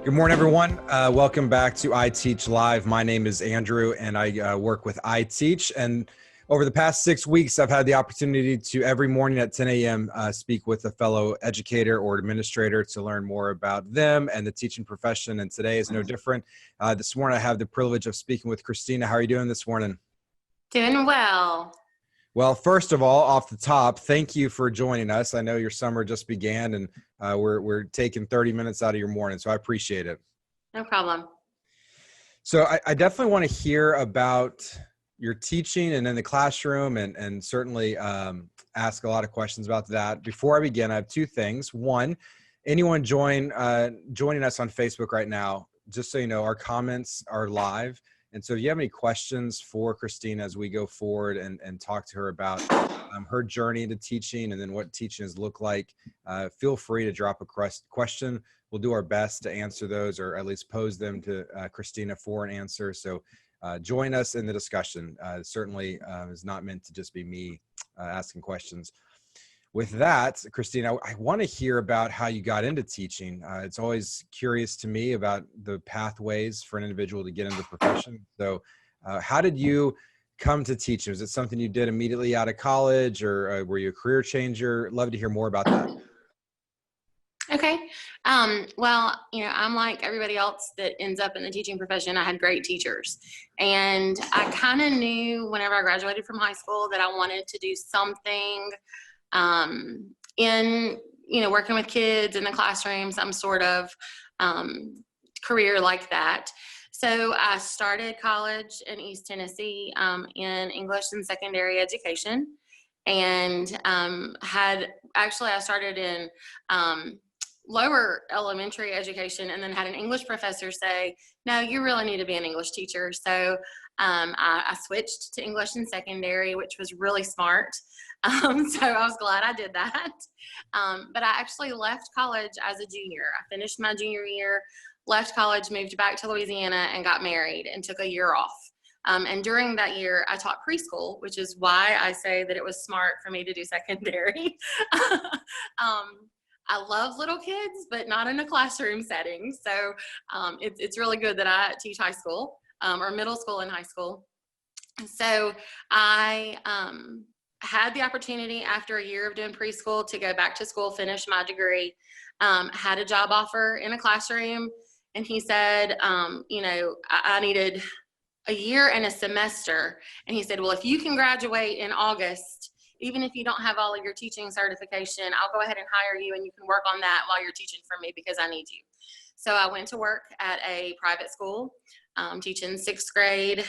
Good morning, everyone. Welcome back to iteach Live. My name is Andrew, and I work with iteach. And over the past 6 weeks, I've had the opportunity to every morning at 10 a.m. Speak with a fellow educator or administrator to learn more about them and the teaching profession. And today is no different. This morning, I have the privilege of speaking with Christina. How are you doing this morning? Doing well. Well, first of all, off the top, thank you for joining us. I know your summer just began, and we're taking 30 minutes out of your morning, so I appreciate it. No problem. So I definitely want to hear about your teaching and in the classroom, and certainly ask a lot of questions about that. Before I begin, I have two things. One, anyone joining us on Facebook right now, just so you know, our comments are live. And so if you have any questions for Christina as we go forward and talk to her about her journey into teaching and then what teaching has looked like, feel free to drop a question. We'll do our best to answer those, or at least pose them to Christina for an answer. So join us in the discussion. Certainly is not meant to just be me asking questions. With that, Christina, I want to hear about how you got into teaching. It's always curious to me about the pathways for an individual to get into the profession. So how did you come to teaching? Was it something you did immediately out of college, or were you a career changer? Love to hear more about that. Okay. Well, I'm like everybody else that ends up in the teaching profession. I had great teachers, and I kind of knew whenever I graduated from high school that I wanted to do something in, working with kids in the classroom, some sort of career like that. So I started college in East Tennessee in English and secondary education, and I started in lower elementary education, and then had an English professor say, no, you really need to be an English teacher. So I switched to English in secondary, which was really smart. So I was glad I did that. But I actually left college as a junior. I finished my junior year, left college, moved back to Louisiana, and got married and took a year off. And during that year, I taught preschool, which is why I say that it was smart for me to do secondary. I love little kids, but not in a classroom setting. So it's really good that I teach high school or middle school and high school. So I had the opportunity after a year of doing preschool to go back to school, finish my degree, had a job offer in a classroom. And he said, I needed a year and a semester. And he said, well, if you can graduate in August, even if you don't have all of your teaching certification, I'll go ahead and hire you, and you can work on that while you're teaching for me because I need you. So I went to work at a private school, teaching sixth grade,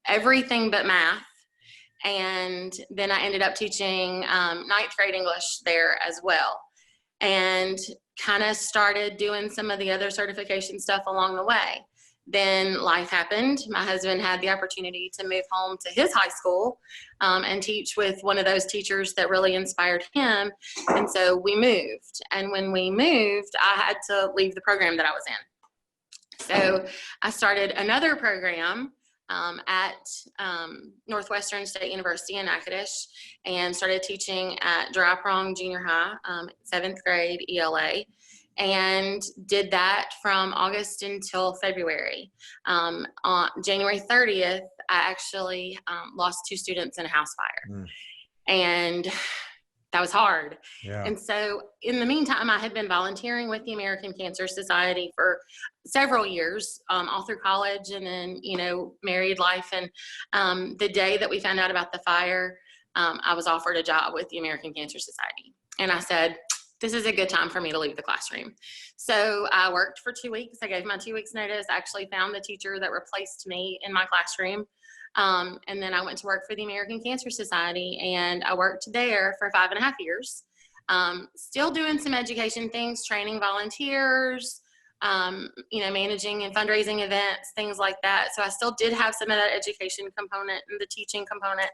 everything but math. And then I ended up teaching ninth grade English there as well, and kind of started doing some of the other certification stuff along the way. Then life happened. My husband had the opportunity to move home to his high school and teach with one of those teachers that really inspired him. And so we moved. And when we moved, I had to leave the program that I was in. So I started another program at Northwestern State University in Natchitoches, and started teaching at Dry Prong Junior High, 7th grade ELA. And did that from August until February. On January 30th, I actually lost 2 students in a house fire. And that was hard. Yeah. And so in the meantime, I had been volunteering with the American Cancer Society for several years, all through college, and then, married life. And the day that we found out about the fire, I was offered a job with the American Cancer Society. And I said, this is a good time for me to leave the classroom. So I worked for 2 weeks. I gave my 2 weeks notice. I actually found the teacher that replaced me in my classroom. And then I went to work for the American Cancer Society, and I worked there for 5.5 years. Still doing some education things, training volunteers, managing and fundraising events, things like that. So I still did have some of that education component and the teaching component,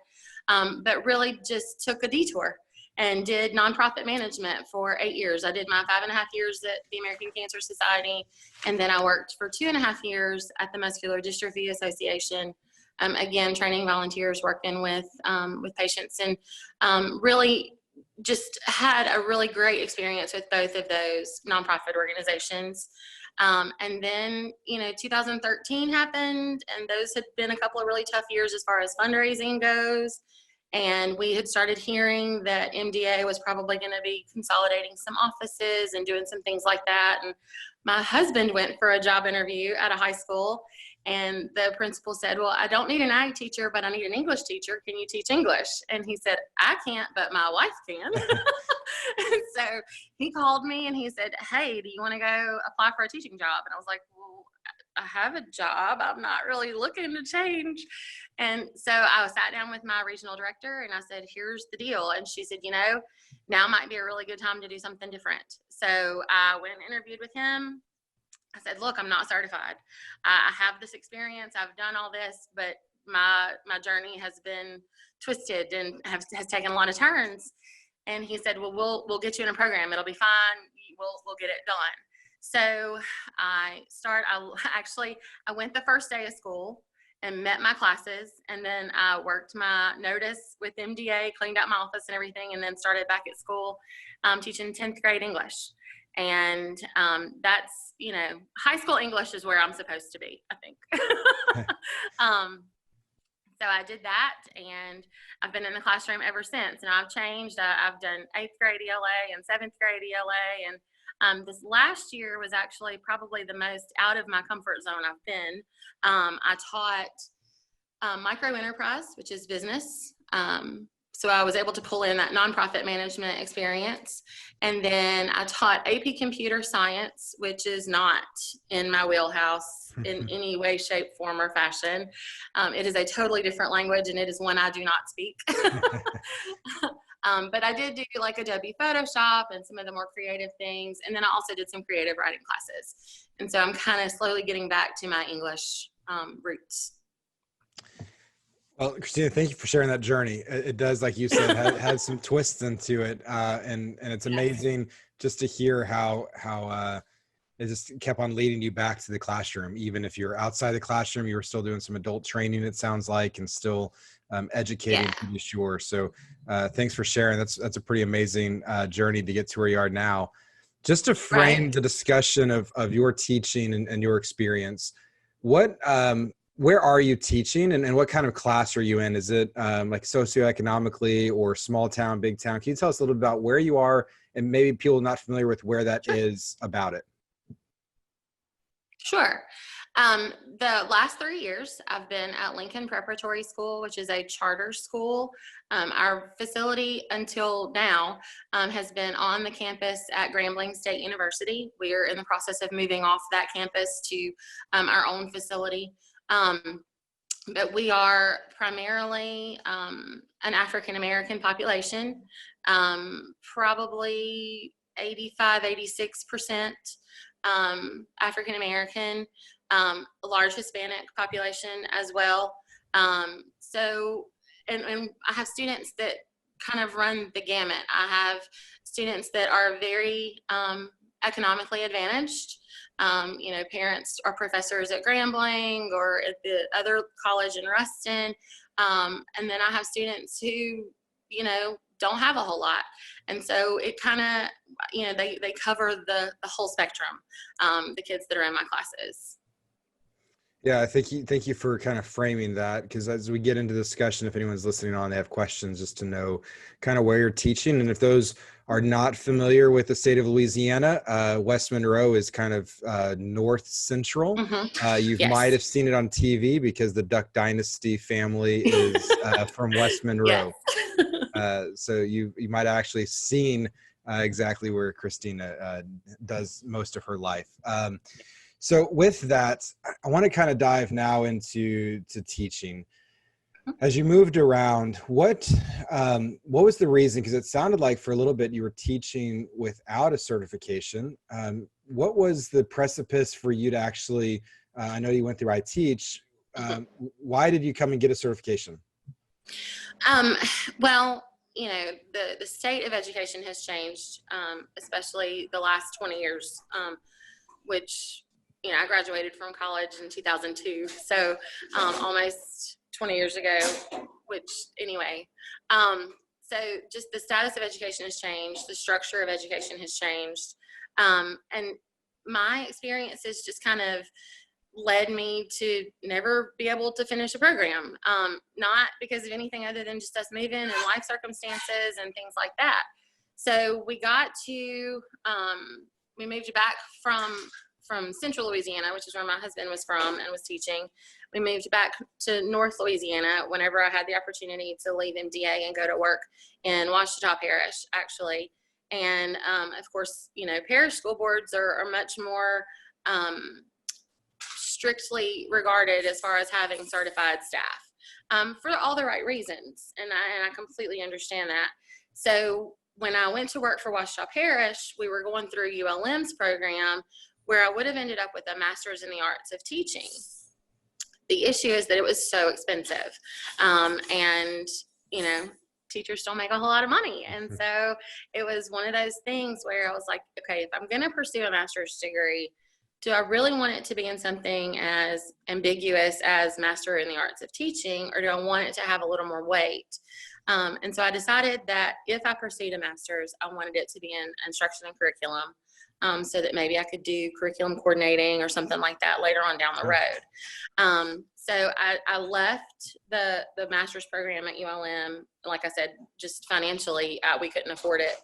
but really just took a detour and did nonprofit management for 8 years. I did my 5.5 years at the American Cancer Society, and then I worked for 2.5 years at the Muscular Dystrophy Association. Again, training volunteers, working with patients, and really just had a really great experience with both of those nonprofit organizations. And then, 2013 happened, and those had been a couple of really tough years as far as fundraising goes. And we had started hearing that MDA was probably going to be consolidating some offices and doing some things like that. And my husband went for a job interview at a high school, and the principal said, well, I don't need an ag teacher, but I need an English teacher. Can you teach English? And he said, I can't, but my wife can. And so he called me and he said, hey, do you want to go apply for a teaching job? And I was like, well, I have a job. I'm not really looking to change. And so I sat down with my regional director and I said, here's the deal. And she said, now might be a really good time to do something different. So I went and interviewed with him. I said, look, I'm not certified. I have this experience. I've done all this, but my journey has been twisted and has taken a lot of turns. And he said, well, we'll get you in a program. It'll be fine. We'll get it done. So I went the first day of school and met my classes. And then I worked my notice with MDA, cleaned out my office and everything, and then started back at school teaching 10th grade English. And that's, high school English is where I'm supposed to be, I think. So I did that, and I've been in the classroom ever since. And I've changed. I've done 8th grade ELA and 7th grade ELA. And this last year was actually probably the most out of my comfort zone I've been. I taught micro enterprise, which is business. So I was able to pull in that nonprofit management experience. And then I taught AP Computer Science, which is not in my wheelhouse in any way, shape, form, or fashion. It is a totally different language, and it is one I do not speak. But I did do like Adobe Photoshop and some of the more creative things. And then I also did some creative writing classes. And so I'm kind of slowly getting back to my English roots. Well, Christina, thank you for sharing that journey. It does, like you said, has some twists into it, and it's amazing just to hear how it just kept on leading you back to the classroom. Even if you're outside the classroom, you were still doing some adult training, it sounds like, and still educating, to be sure. So thanks for sharing. That's a pretty amazing journey to get to where you are now. Just to frame the discussion of your teaching and your experience, where are you teaching, and what kind of class are you in? Is it like socioeconomically or small town, big town? Can you tell us a little bit about where you are, and maybe people not familiar with where that is about it? Sure. The last 3 years I've been at Lincoln Preparatory School, which is a charter school. Our facility until now has been on the campus at Grambling State University. We are in the process of moving off that campus to our own facility. But we are primarily an African-American population, probably 85–86% African-American, a large Hispanic population as well. So, and I have students that kind of run the gamut. I have students that are very economically advantaged. Parents are professors at Grambling or at the other college in Ruston. And then I have students who, don't have a whole lot. And so it kind of, they cover the whole spectrum, the kids that are in my classes. Yeah, thank you for kind of framing that, because as we get into the discussion, if anyone's listening on, they have questions, just to know kind of where you're teaching. And if those are not familiar with the state of Louisiana, West Monroe is kind of north central. You might have seen it on TV because the Duck Dynasty family is from West Monroe. So you might have actually seen exactly where Christina does most of her life. So with that, I want to kind of dive now into teaching. As you moved around, what was the reason? Because it sounded like for a little bit you were teaching without a certification. What was the precipice for you to actually, I know you went through iteach, why did you come and get a certification? Well, the state of education has changed, especially the last 20 years, which, I graduated from college in 2002. So almost 20 years ago, which anyway, so just the status of education has changed. The structure of education has changed. And my experiences just kind of led me to never be able to finish a program. Not because of anything other than just us moving and life circumstances and things like that. So we got to, we moved back from central Louisiana, which is where my husband was from and was teaching. We moved back to North Louisiana whenever I had the opportunity to leave MDA and go to work in Ouachita Parish, actually. And of course, you know, parish school boards are much more strictly regarded as far as having certified staff for all the right reasons. And I completely understand that. So when I went to work for Ouachita Parish, we were going through ULM's program where I would have ended up with a master's in the arts of teaching. The issue is that it was so expensive. And, you know, teachers don't make a whole lot of money. And so it was one of those things where I was like, okay, if I'm going to pursue a master's degree, do I really want it to be in something as ambiguous as Master in the Arts of Teaching, or do I want it to have a little more weight? And so I decided that if I pursued a master's, I wanted it to be in instruction and curriculum, so that maybe I could do curriculum coordinating or something like that later on down the road. So I left the master's program at ULM. Like I said, just financially, we couldn't afford it,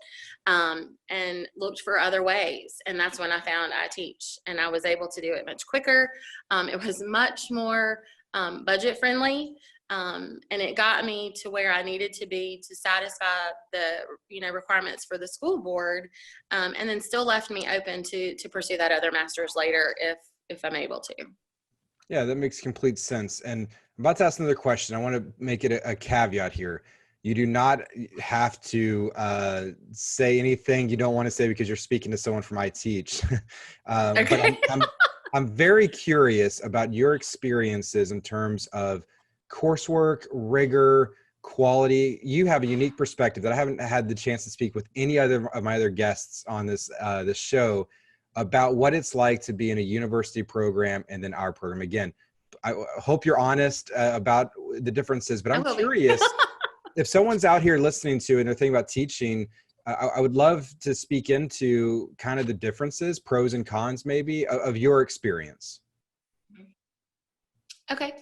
and looked for other ways. And that's when I found iteach, and I was able to do it much quicker. It was much more budget friendly. And it got me to where I needed to be to satisfy the, you know, requirements for the school board, and then still left me open to pursue that other master's later if I'm able to. Yeah, that makes complete sense. And I'm about to ask another question. I want to make it a caveat here. You do not have to say anything you don't want to say because you're speaking to someone from iteach. Okay. But I'm very curious about your experiences in terms of coursework, rigor, quality. You have a unique perspective that I haven't had the chance to speak with any other of my other guests on this show about what it's like to be in a university program and then our program. Again, I hope you're honest about the differences, but I'm curious if someone's out here listening to it and they're thinking about teaching, I would love to speak into kind of the differences, pros and cons maybe, of your experience. Okay.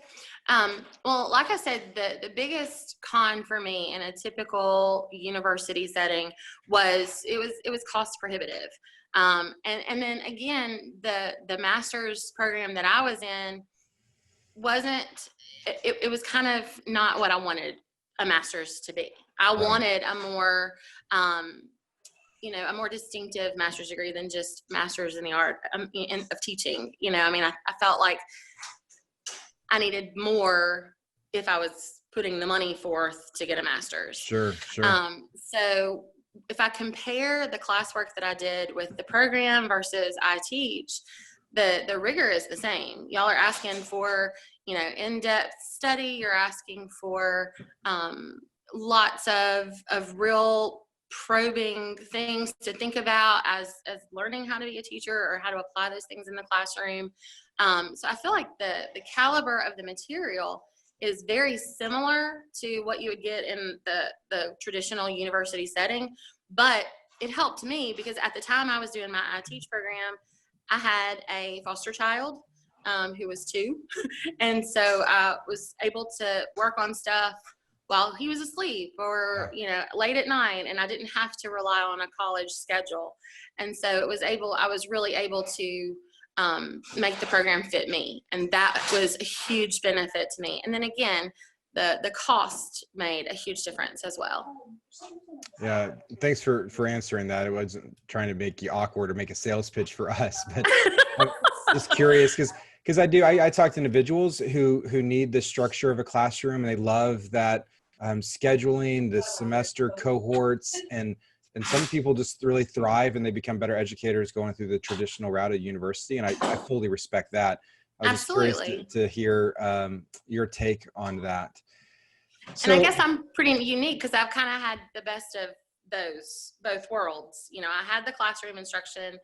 Well, like I said, the biggest con for me in a typical university setting was it was cost prohibitive. And then again, the master's program that I was in it was kind of not what I wanted a master's to be. I wanted a more, you know, a more distinctive master's degree than just master's in the art of teaching. You know, I mean, I felt like I needed more if I was putting the money forth to get a master's. Sure. So if I compare the classwork that I did with the program versus iteach, the rigor is the same. Y'all are asking for, you know, in-depth study. You're asking for lots of real probing things to think about as learning how to be a teacher or how to apply those things in the classroom. So I feel like the caliber of the material is very similar to what you would get in the traditional university setting, but it helped me because at the time I was doing my iteach program, I had a foster child who was 2, and so I was able to work on stuff while he was asleep or, you know, late at night, and I didn't have to rely on a college schedule. And so I was really able to make the program fit me. And that was a huge benefit to me. And then again, the cost made a huge difference as well. Yeah. Thanks for answering that. I wasn't trying to make you awkward or make a sales pitch for us, but I'm just curious because I talk to individuals who need the structure of a classroom, and they love that scheduling, the semester cohorts, and some people just really thrive and they become better educators going through the traditional route at university. And I fully respect that. I was just curious to hear your take on that. So, and I guess I'm pretty unique because I've kind of had the best of both worlds. You know, I had the classroom instruction,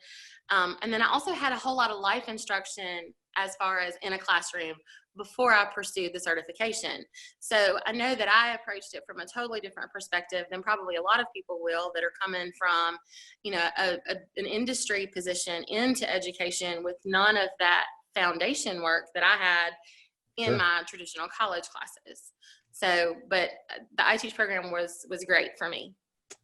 and then I also had a whole lot of life instruction as far as in a classroom before I pursued the certification. So I know that I approached it from a totally different perspective than probably a lot of people will that are coming from, an industry position into education with none of that foundation work that I had in Sure. my traditional college classes. So, but the iteach program was great for me.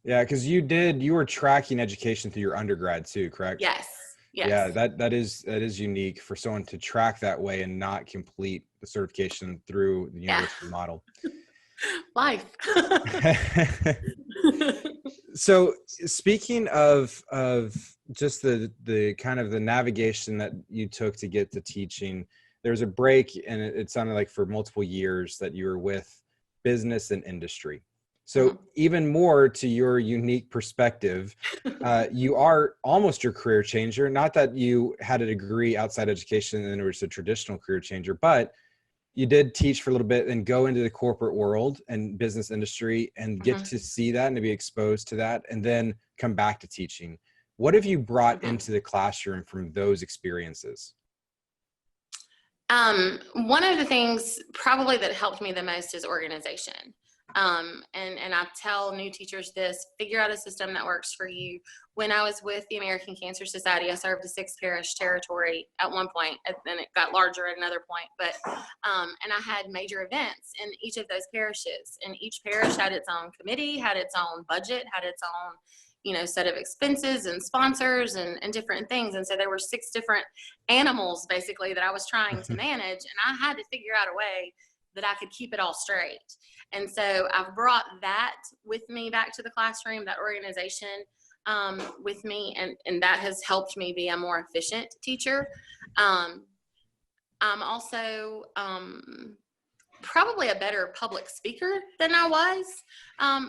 Yeah, because you were tracking education through your undergrad too, correct? Yes. Yeah, that is unique for someone to track that way and not complete the certification through the university model. Life. So speaking of just the kind of the navigation that you took to get to teaching, there's a break, and it sounded like for multiple years that you were with business and industry. So even more to your unique perspective, you are almost your career changer. Not that you had a degree outside education and it was a traditional career changer, but you did teach for a little bit and go into the corporate world and business industry and get to see that and to be exposed to that and then come back to teaching. What have you brought into the classroom from those experiences? One of the things probably that helped me the most is organization. And I tell new teachers this: figure out a system that works for you. When I was with the American Cancer Society, I served a 6-parish territory at one point, and then it got larger at another point. But and I had major events in each of those parishes, and each parish had its own committee, had its own budget, had its own set of expenses and sponsors and different things. And so there were 6 different animals basically that I was trying to manage, and I had to figure out a way that I could keep it all straight. And so I've brought that with me back to the classroom, that organization with me, and that has helped me be a more efficient teacher. I'm also probably a better public speaker than I was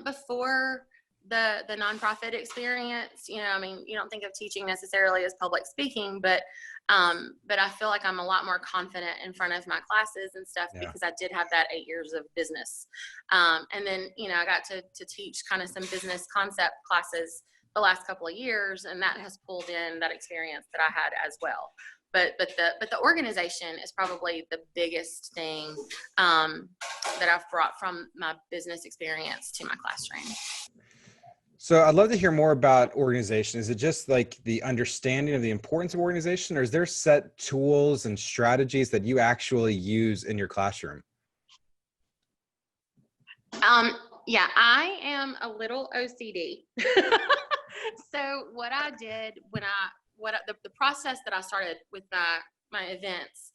before the nonprofit experience. You don't think of teaching necessarily as public speaking, but I feel like I'm a lot more confident in front of my classes and stuff because I did have that 8 years of business. And then, I got to teach kind of some business concept classes the last couple of years, and that has pulled in that experience that I had as well. But the organization is probably the biggest thing that I've brought from my business experience to my classroom. So I'd love to hear more about organization. Is it just like the understanding of the importance of organization, or is there set tools and strategies that you actually use in your classroom? Yeah, I am a little OCD. So what I did the process that I started with my events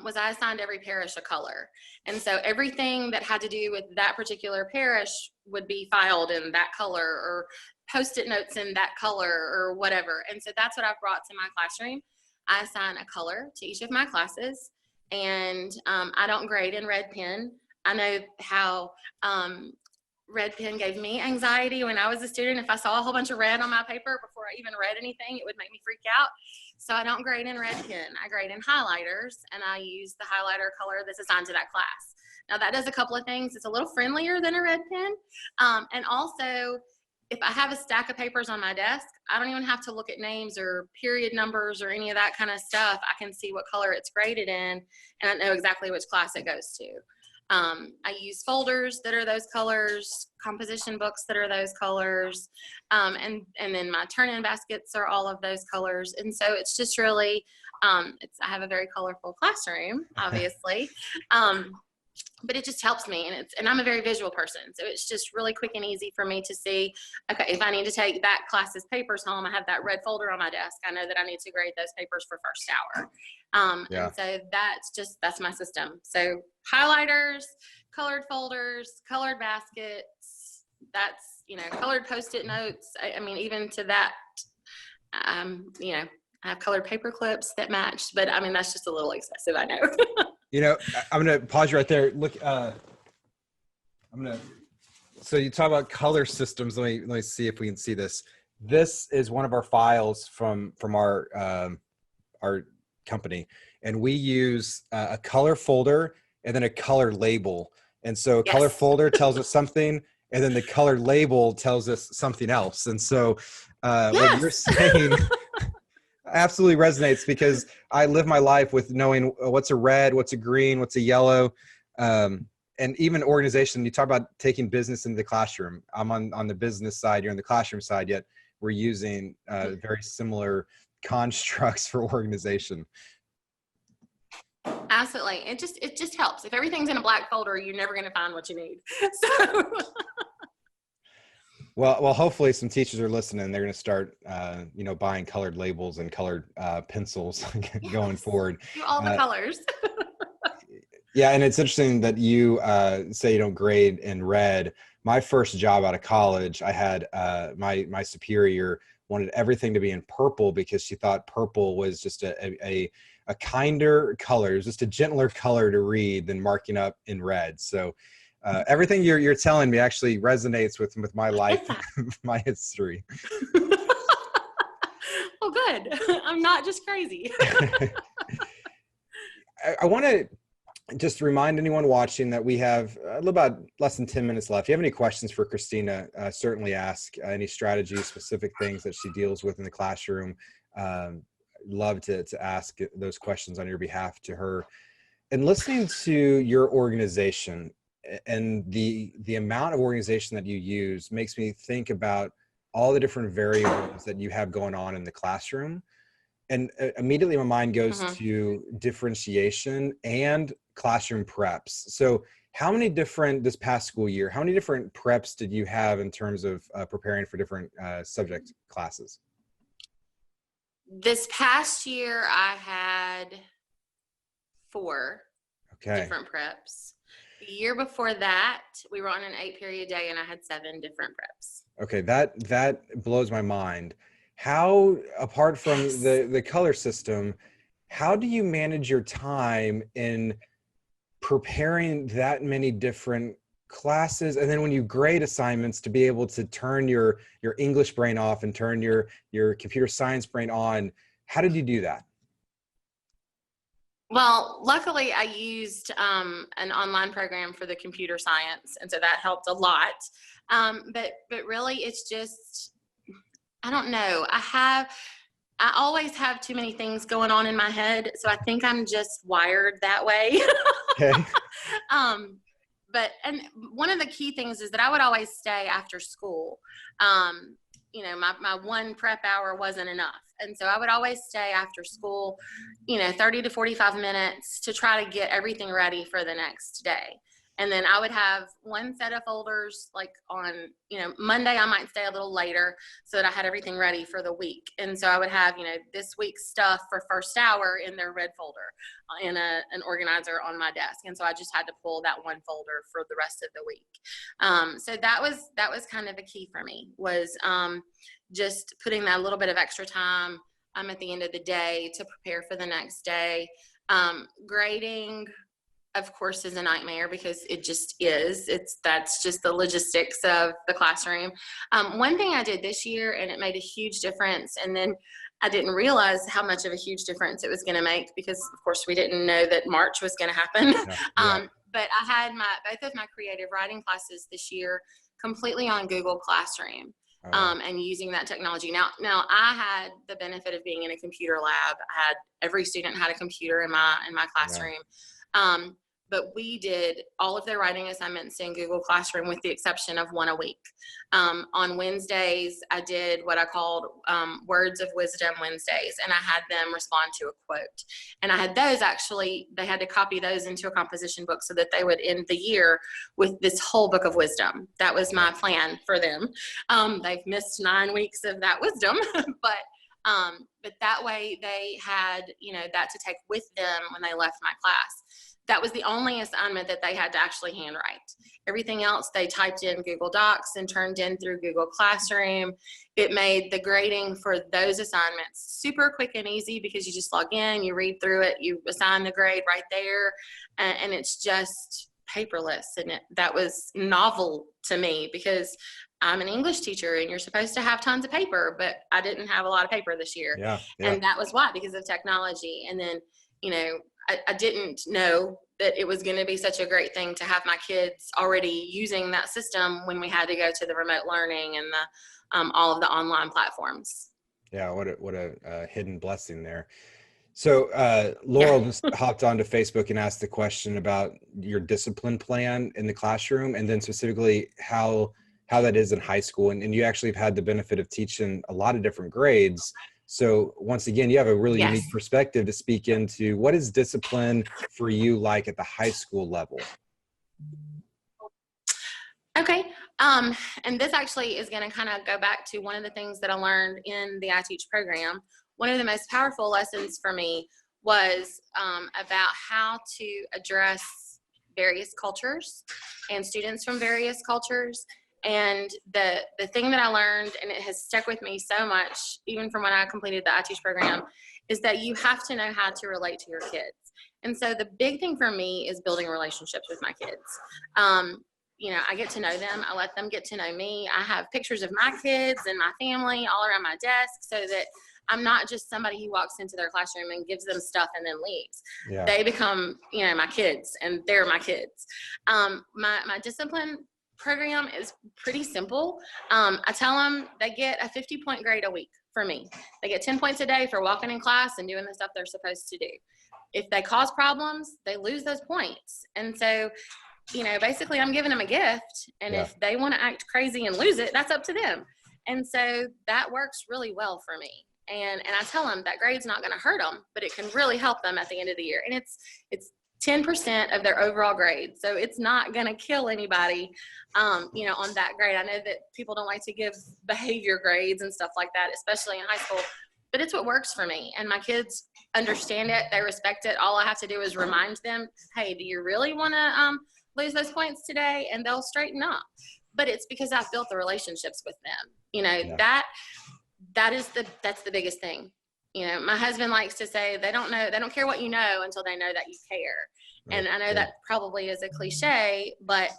was I assigned every parish a color. And so everything that had to do with that particular parish would be filed in that color, or Post-it notes in that color, or whatever. And so that's what I've brought to my classroom. I assign a color to each of my classes, and I don't grade in red pen. I know how red pen gave me anxiety when I was a student. If I saw a whole bunch of red on my paper before I even read anything, it would make me freak out. So I don't grade in red pen. I grade in highlighters, and I use the highlighter color that's assigned to that class. Now that does a couple of things. It's a little friendlier than a red pen. And also, if I have a stack of papers on my desk, I don't even have to look at names or period numbers or any of that kind of stuff. I can see what color it's graded in, and I know exactly which class it goes to. I use folders that are those colors, composition books that are those colors, and then my turn-in baskets are all of those colors. And so it's just really, I have a very colorful classroom, obviously, but it just helps me, and I'm a very visual person, so it's just really quick and easy for me to see, okay, if I need to take that class's papers home, I have that red folder on my desk. I know that I need to grade those papers for first hour. And so that's my system. So highlighters, colored folders, colored baskets, that's, colored Post-it notes. I mean, even to that, I have colored paper clips that match, but I mean, that's just a little excessive, I know. I'm going to pause you right there. Look, so you talk about color systems. Let me see if we can see this. This is one of our files from our company, and we use a color folder and then a color label. And so a color folder tells us something, and then the color label tells us something else. And so what you're saying, absolutely resonates because I live my life with knowing what's a red, what's a green, what's a yellow. And even organization, you talk about taking business into the classroom. I'm on the business side, you're on the classroom side, yet we're using very similar constructs for organization. Absolutely. It just helps. If everything's in a black folder, you're never going to find what you need. So well, hopefully some teachers are listening. They're going to start, buying colored labels and colored pencils going forward. do all the colors. Yeah, and it's interesting that you say you don't grade in red. My first job out of college, I had my superior wanted everything to be in purple because she thought purple was just a kinder color. It was just a gentler color to read than marking up in red. So everything you're telling me actually resonates with my life, my history. Well, good. I'm not just crazy. I want to just remind anyone watching that we have about less than 10 minutes left. If you have any questions for Christina, certainly ask any strategy, specific things that she deals with in the classroom. Love to ask those questions on your behalf to her. And listening to your organization and the amount of organization that you use makes me think about all the different variables that you have going on in the classroom. And immediately my mind goes to differentiation and classroom preps. So this past school year, how many different preps did you have in terms of preparing for different subject classes? This past year, I had 4 different preps. The year before that, we were on an 8-period day and I had 7 different preps. Okay, that blows my mind. How, apart from the color system, how do you manage your time in preparing that many different classes, and then when you grade assignments to be able to turn your English brain off and turn your computer science brain on? How did you do that? Well, luckily I used an online program for the computer science, and so that helped a lot. But really, it's just, I don't know. I always have too many things going on in my head, so I think I'm just wired that way. Okay. And one of the key things is that I would always stay after school. My one prep hour wasn't enough. And so I would always stay after school, 30 to 45 minutes to try to get everything ready for the next day. And then I would have one set of folders, like on, Monday I might stay a little later so that I had everything ready for the week. And so I would have, this week's stuff for first hour in their red folder in an organizer on my desk. And so I just had to pull that one folder for the rest of the week. So that was kind of a key for me, was just putting that little bit of extra time at the end of the day to prepare for the next day. Grading, of course, is a nightmare because it just is. That's just the logistics of the classroom. One thing I did this year, and it made a huge difference, and then I didn't realize how much of a huge difference it was going to make because, of course, we didn't know that March was going to happen. Yeah. But I had both of my creative writing classes this year completely on Google Classroom. And using that technology. Now I had the benefit of being in a computer lab. Every student had a computer in my classroom. Yeah. But we did all of their writing assignments in Google Classroom with the exception of one a week. On Wednesdays, I did what I called Words of Wisdom Wednesdays, and I had them respond to a quote. And I had those they had to copy those into a composition book so that they would end the year with this whole book of wisdom. That was my plan for them. They've missed 9 weeks of that wisdom, but that way they had, that to take with them when they left my class. That was the only assignment that they had to actually handwrite. Everything else they typed in Google Docs and turned in through Google Classroom. It made the grading for those assignments super quick and easy because you just log in, you read through it, you assign the grade right there, and it's just paperless. And that was novel to me because I'm an English teacher and you're supposed to have tons of paper, but I didn't have a lot of paper this year. Yeah. And that was why, because of technology. And then, I didn't know that it was going to be such a great thing to have my kids already using that system when we had to go to the remote learning and all of the online platforms. Yeah, what a hidden blessing there. So Laurel Yeah. just hopped onto Facebook and asked the question about your discipline plan in the classroom, and then specifically how that is in high school. And you actually have had the benefit of teaching a lot of different grades. So once again, you have a really Yes. unique perspective to speak into what is discipline for you like at the high school level? Okay. And this actually is going to kind of go back to one of the things that I learned in the iteach program. One of the most powerful lessons for me was about how to address various cultures and students from various cultures. And the thing that I learned, and it has stuck with me so much, even from when I completed the iteach program, is that you have to know how to relate to your kids. And so the big thing for me is building relationships with my kids. You know, I get to know them. I let them get to know me. I have pictures of my kids and my family all around my desk so that I'm not just somebody who walks into their classroom and gives them stuff and then leaves. Yeah. They become, you know, my kids, and they're my kids. My discipline program is pretty simple. I tell them they get a 50-point grade a week for me. They get 10 points a day for walking in class and doing the stuff they're supposed to do. If they cause problems, they lose those points. And so, you know, basically I'm giving them a gift, and if they want to act crazy and lose it, that's up to them. And so that works really well for me. And I tell them that grade's not going to hurt them, but it can really help them at the end of the year. And it's 10% of their overall grade. So it's not going to kill anybody, you know, on that grade. I know that people don't like to give behavior grades and stuff like that, especially in high school, but it's what works for me. And my kids understand it. They respect it. All I have to do is remind them, hey, do you really want to, lose those points today? And they'll straighten up. But it's because I've built the relationships with them. You know, that's the biggest thing. You know, my husband likes to say they don't care what you know until they know that you care. And I know that probably is a cliche, but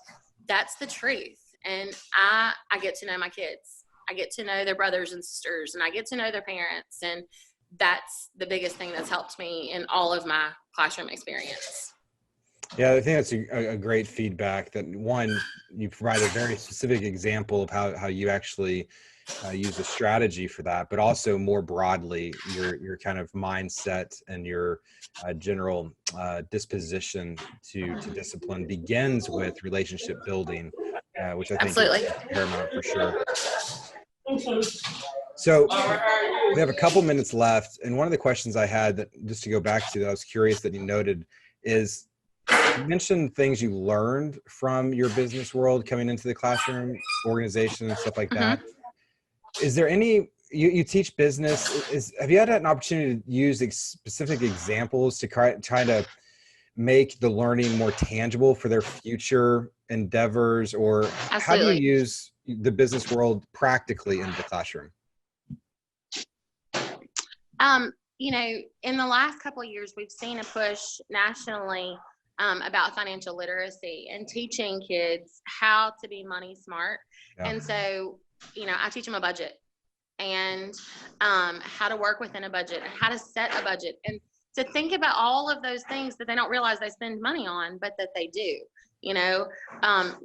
that's the truth. And I get to know my kids. I get to know their brothers and sisters, and I get to know their parents. And that's the biggest thing that's helped me in all of my classroom experience. Yeah, I think that's a great feedback. That one, you provide a very specific example of how you actually use a strategy for that, but also more broadly, your kind of mindset and your general disposition to discipline begins with relationship building, which I think is paramount for sure. So we have a couple minutes left, and one of the questions I had, that just to go back to, that I was curious that you noted, is you mentioned things you learned from your business world coming into the classroom, organization and stuff like that. Is there any, you teach business, have you had an opportunity to use specific examples to try to make the learning more tangible for their future endeavors? Or how do you use the business world practically in the classroom? You know, in the last couple of years, we've seen a push nationally about financial literacy and teaching kids how to be money smart. And so, you know, I teach them a budget and how to work within a budget and how to set a budget and to think about all of those things that they don't realize they spend money on, but that they do. You know,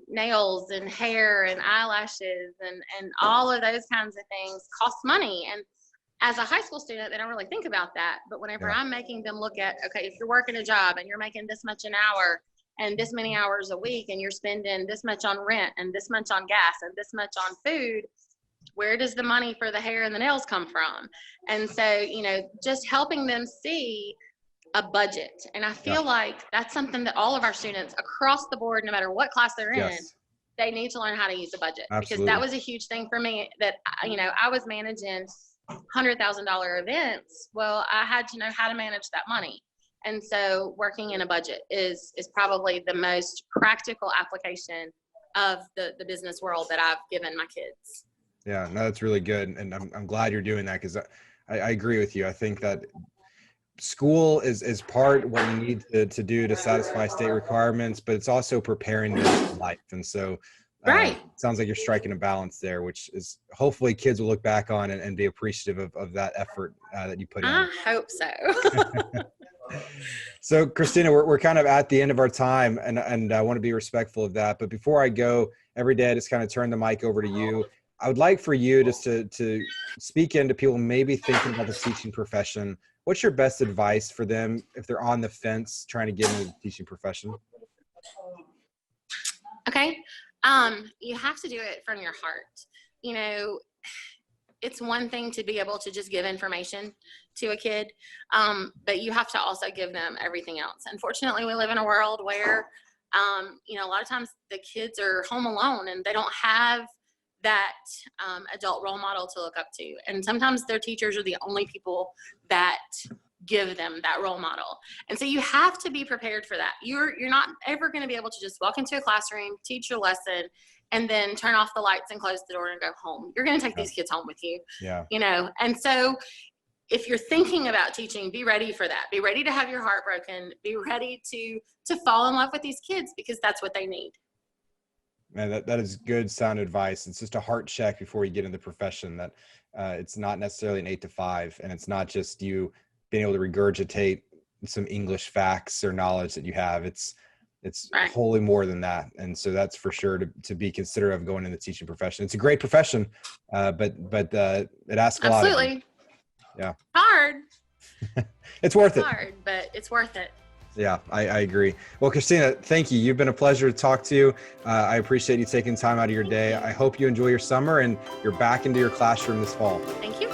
nails and hair and eyelashes and all of those kinds of things cost money. And as a high school student, they don't really think about that. But whenever I'm making them look at, okay, if you're working a job and you're making this much an hour and this many hours a week and you're spending this much on rent and this much on gas and this much on food, where does the money for the hair and the nails come from? And so, you know, just helping them see a budget. And I feel like that's something that all of our students across the board, no matter what class they're in, they need to learn how to use a budget. Because that was a huge thing for me, that, you know, I was managing $100,000 events. Well, I had to know how to manage that money. And so working in a budget is probably the most practical application of the business world that I've given my kids. Yeah, no, that's really good. And I'm glad you're doing that, because I agree with you. I think that school is part what you need to do to satisfy state requirements, but it's also preparing them for life. And so sounds like you're striking a balance there, which is hopefully kids will look back on and be appreciative of that effort that you put in. I hope so. So Christina, we're kind of at the end of our time, and I want to be respectful of that. But before I go, every day I just kind of turn the mic over to you. I would like for you just to speak into people maybe thinking about the teaching profession. What's your best advice for them if they're on the fence trying to get into the teaching profession? Okay. You have to do it from your heart. You know, it's one thing to be able to just give information to a kid, but you have to also give them everything else. Unfortunately, we live in a world where, you know, a lot of times the kids are home alone and they don't have that adult role model to look up to. And sometimes their teachers are the only people that give them that role model. And so you have to be prepared for that. You're not ever going to be able to just walk into a classroom, teach your lesson, and then turn off the lights and close the door and go home. You're going to take these kids home with you. Yeah. You know, and so if you're thinking about teaching, be ready for that. Be ready to have your heart broken. Be ready to fall in love with these kids, because that's what they need. Man, that is good sound advice. It's just a heart check before you get in the profession, that it's not necessarily an 8 to 5, and it's not just you being able to regurgitate some English facts or knowledge that you have. It's Right. wholly more than that. And so that's for sure to be considerate of going in the teaching profession. It's a great profession, but it asks a lot of you. Absolutely. Yeah. Hard. It's worth it. Hard, but it's worth it. Yeah, I agree. Well, Christina, thank you. You've been a pleasure to talk to. I appreciate you taking time out of your day. I hope you enjoy your summer and you're back into your classroom this fall. Thank you.